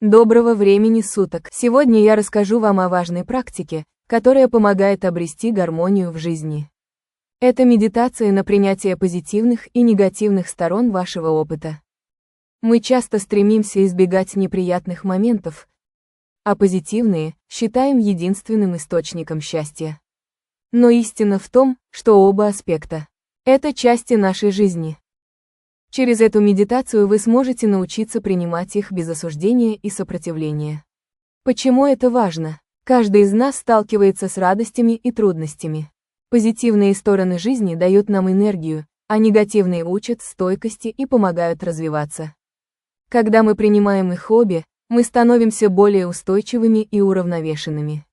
Доброго времени суток! Сегодня я расскажу вам о важной практике, которая помогает обрести гармонию в жизни. Это медитация на принятие позитивных и негативных сторон вашего опыта. Мы часто стремимся избегать неприятных моментов, а позитивные считаем единственным источником счастья. Но истина в том, что оба аспекта – это части нашей жизни. Через эту медитацию вы сможете научиться принимать их без осуждения и сопротивления. Почему это важно? Каждый из нас сталкивается с радостями и трудностями. Позитивные стороны жизни дают нам энергию, а негативные учат стойкости и помогают развиваться. Когда мы принимаем их обе, мы становимся более устойчивыми и уравновешенными.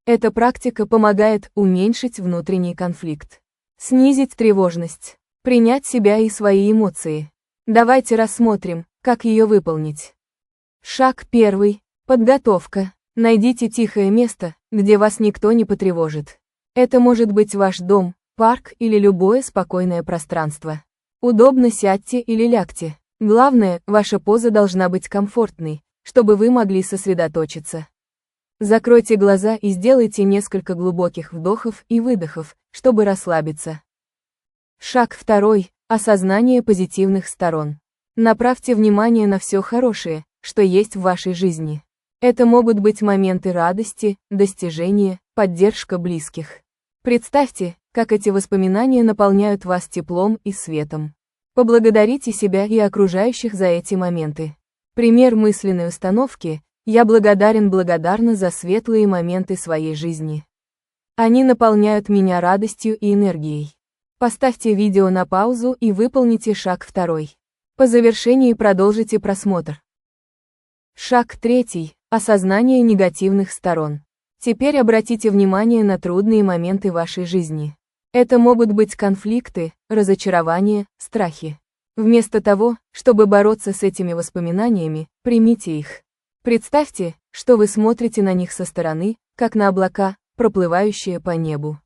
Эта практика помогает уменьшить внутренний конфликт, снизить тревожность, принять себя и свои эмоции. Давайте рассмотрим, как ее выполнить. Шаг 1. Подготовка. Найдите тихое место, где вас никто не потревожит. Это может быть ваш дом, парк или любое спокойное пространство. Удобно сядьте или лягте. Главное, ваша поза должна быть комфортной, чтобы вы могли сосредоточиться. Закройте глаза и сделайте несколько глубоких вдохов и выдохов, чтобы расслабиться. Шаг 2. Осознание позитивных сторон. Направьте внимание на все хорошее, что есть в вашей жизни. Это могут быть моменты радости, достижения, поддержка близких. Представьте, как эти воспоминания наполняют вас теплом и светом. Поблагодарите себя и окружающих за эти моменты. Пример мысленной установки: «Я благодарна за светлые моменты своей жизни. Они наполняют меня радостью и энергией». Поставьте видео на паузу и выполните шаг 2. По завершении продолжите просмотр. Шаг 3. Осознание негативных сторон. Теперь обратите внимание на трудные моменты вашей жизни. Это могут быть конфликты, разочарования, страхи. Вместо того, чтобы бороться с этими воспоминаниями, примите их. Представьте, что вы смотрите на них со стороны, как на облака, проплывающие по небу.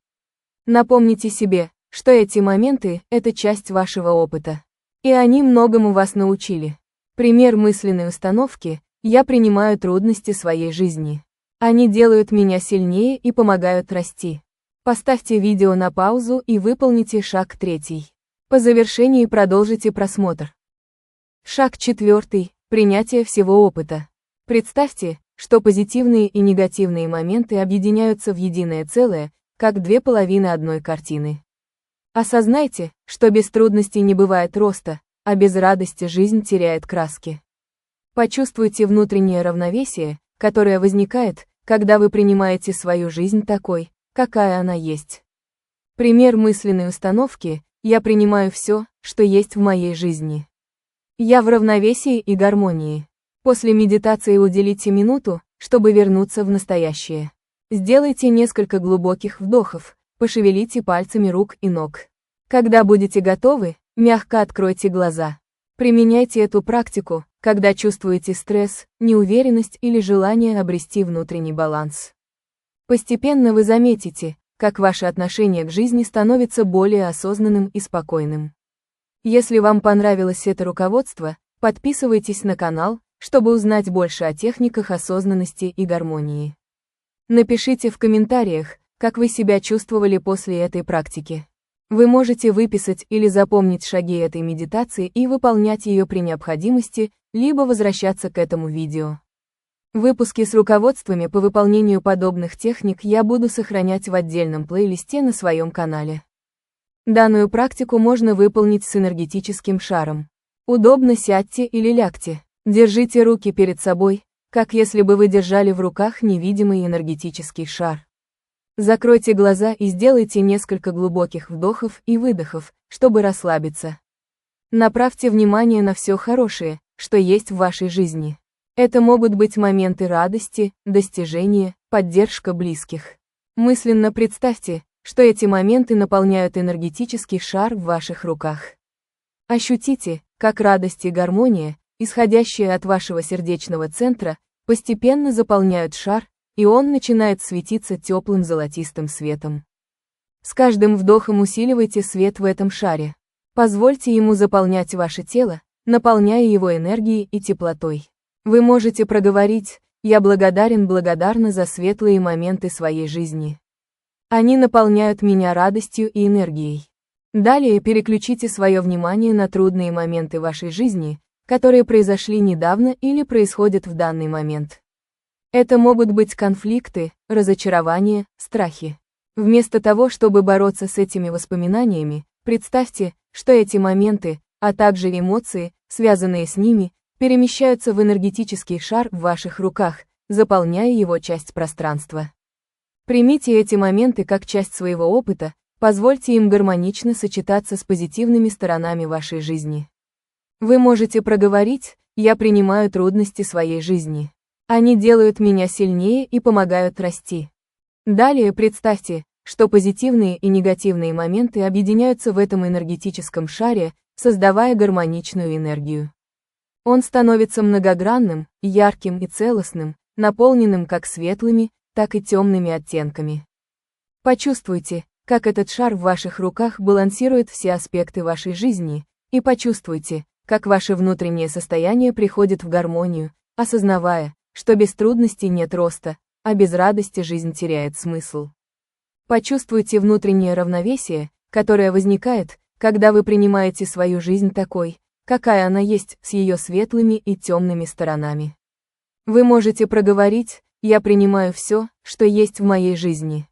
Напомните себе, что эти моменты – это часть вашего опыта. И они многому вас научили. Пример мысленной установки: «Я принимаю трудности своей жизни. Они делают меня сильнее и помогают расти». Поставьте видео на паузу и выполните шаг 3. По завершении продолжите просмотр. Шаг 4. Принятие всего опыта. Представьте, что позитивные и негативные моменты объединяются в единое целое, как две половины одной картины. Осознайте, что без трудностей не бывает роста, а без радости жизнь теряет краски. Почувствуйте внутреннее равновесие, которое возникает, когда вы принимаете свою жизнь такой, какая она есть. Пример мысленной установки: «Я принимаю все, что есть в моей жизни. Я в равновесии и гармонии». После медитации уделите минуту, чтобы вернуться в настоящее. Сделайте несколько глубоких вдохов, пошевелите пальцами рук и ног. Когда будете готовы, мягко откройте глаза. Применяйте эту практику, когда чувствуете стресс, неуверенность или желание обрести внутренний баланс. Постепенно вы заметите, как ваше отношение к жизни становится более осознанным и спокойным. Если вам понравилось это руководство, подписывайтесь на канал, чтобы узнать больше о техниках осознанности и гармонии. Напишите в комментариях, как вы себя чувствовали после этой практики. Вы можете выписать или запомнить шаги этой медитации и выполнять ее при необходимости, либо возвращаться к этому видео. Выпуски с руководствами по выполнению подобных техник я буду сохранять в отдельном плейлисте на своем канале. Данную практику можно выполнить с энергетическим шаром. Удобно сядьте или лягте. Держите руки перед собой, как если бы вы держали в руках невидимый энергетический шар. Закройте глаза и сделайте несколько глубоких вдохов и выдохов, чтобы расслабиться. Направьте внимание на все хорошее, что есть в вашей жизни. Это могут быть моменты радости, достижения, поддержка близких. Мысленно представьте, что эти моменты наполняют энергетический шар в ваших руках. Ощутите, как радость и гармония, исходящие от вашего сердечного центра, постепенно заполняют шар, и он начинает светиться теплым золотистым светом. С каждым вдохом усиливайте свет в этом шаре. Позвольте ему заполнять ваше тело, наполняя его энергией и теплотой. Вы можете проговорить: «Я благодарна за светлые моменты своей жизни. Они наполняют меня радостью и энергией». Далее переключите свое внимание на трудные моменты вашей жизни, которые произошли недавно или происходят в данный момент. Это могут быть конфликты, разочарования, страхи. Вместо того, чтобы бороться с этими воспоминаниями, представьте, что эти моменты, а также эмоции, связанные с ними, перемещаются в энергетический шар в ваших руках, заполняя его часть пространства. Примите эти моменты как часть своего опыта, позвольте им гармонично сочетаться с позитивными сторонами вашей жизни. Вы можете проговорить: «Я принимаю трудности своей жизни. Они делают меня сильнее и помогают расти». Далее представьте, что позитивные и негативные моменты объединяются в этом энергетическом шаре, создавая гармоничную энергию. Он становится многогранным, ярким и целостным, наполненным как светлыми, так и темными оттенками. Почувствуйте, как этот шар в ваших руках балансирует все аспекты вашей жизни, и почувствуйте, как ваше внутреннее состояние приходит в гармонию, осознавая, что без трудностей нет роста, а без радости жизнь теряет смысл. Почувствуйте внутреннее равновесие, которое возникает, когда вы принимаете свою жизнь такой, какая она есть, с ее светлыми и темными сторонами. Вы можете проговорить: «Я принимаю все, что есть в моей жизни.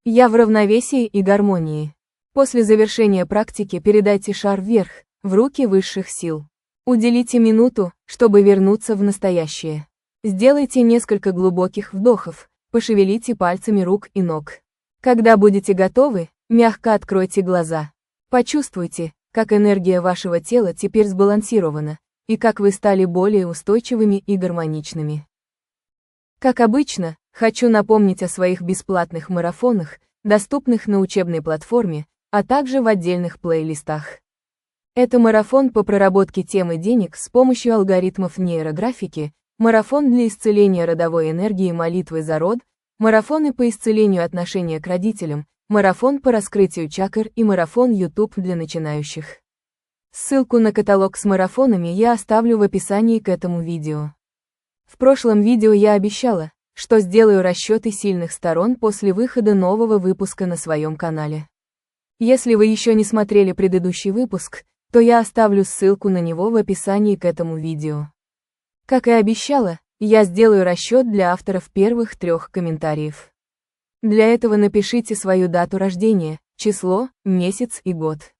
Я в равновесии и гармонии». После завершения практики передайте шар вверх, в руки высших сил. Уделите минуту, чтобы вернуться в настоящее. Сделайте несколько глубоких вдохов, пошевелите пальцами рук и ног. Когда будете готовы, мягко откройте глаза. Почувствуйте, как энергия вашего тела теперь сбалансирована, и как вы стали более устойчивыми и гармоничными. Как обычно, хочу напомнить о своих бесплатных марафонах, доступных на учебной платформе, а также в отдельных плейлистах. Это марафон по проработке темы денег с помощью алгоритмов нейрографики, марафон для исцеления родовой энергии молитвы за род, марафоны по исцелению отношения к родителям, марафон по раскрытию чакр и марафон YouTube для начинающих. Ссылку на каталог с марафонами я оставлю в описании к этому видео. В прошлом видео я обещала, что сделаю расчеты сильных сторон после выхода нового выпуска на своем канале. Если вы еще не смотрели предыдущий выпуск, то я оставлю ссылку на него в описании к этому видео. Как и обещала, я сделаю расчет для авторов первых 3 комментариев. Для этого напишите свою дату рождения, число, месяц и год.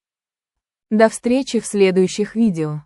До встречи в следующих видео.